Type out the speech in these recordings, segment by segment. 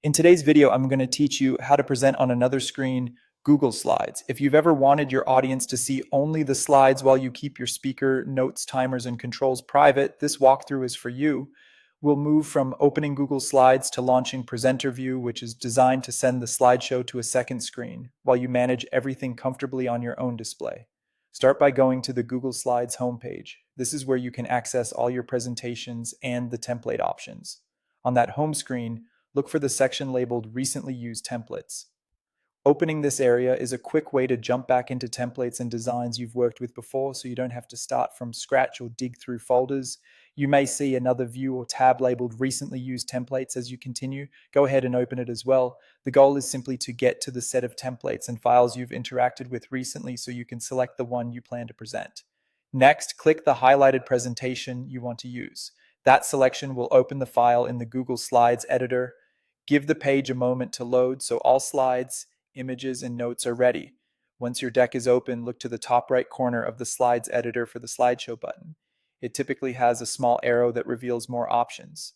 In today's video, I'm going to teach you how to present on another screen Google Slides. If you've ever wanted your audience to see only the slides while you keep your speaker, notes, timers, and controls private, this walkthrough is for you. We'll move from opening Google Slides to launching Presenter View, which is designed to send the slideshow to a second screen while you manage everything comfortably on your own display. Start by going to the Google Slides homepage. This is where you can access all your presentations and the template options. On that home screen, look for the section labeled Recently Used Templates. Opening this area is a quick way to jump back into templates and designs you've worked with before, so you don't have to start from scratch or dig through folders. You may see another view or tab labeled Recently Used Templates as you continue. Go ahead and open it as well. The goal is simply to get to the set of templates and files you've interacted with recently so you can select the one you plan to present. Next, click the highlighted presentation you want to use. That selection will open the file in the Google Slides editor. Give the page a moment to load so all slides, images, and notes are ready. Once your deck is open, look to the top right corner of the Slides editor for the slideshow button. It typically has a small arrow that reveals more options.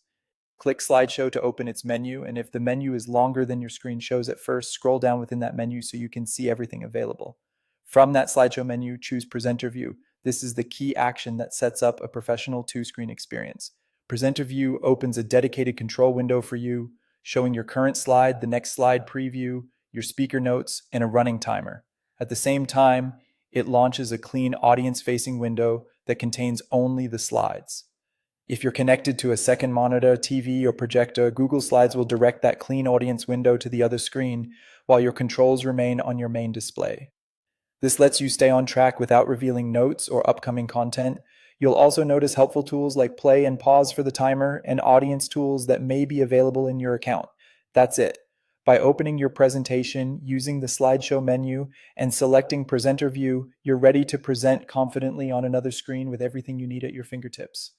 Click Slideshow to open its menu, and if the menu is longer than your screen shows at first, scroll down within that menu so you can see everything available. From that slideshow menu, choose Presenter View. This is the key action that sets up a professional two-screen experience. Presenter View opens a dedicated control window for you, showing your current slide, the next slide preview, your speaker notes, and a running timer. At the same time, it launches a clean audience-facing window that contains only the slides. If you're connected to a second monitor, TV, or projector, Google Slides will direct that clean audience window to the other screen while your controls remain on your main display. This lets you stay on track without revealing notes or upcoming content. You'll also notice helpful tools like play and pause for the timer and audience tools that may be available in your account. That's it. By opening your presentation, using the slideshow menu, and selecting Presenter View, you're ready to present confidently on another screen with everything you need at your fingertips.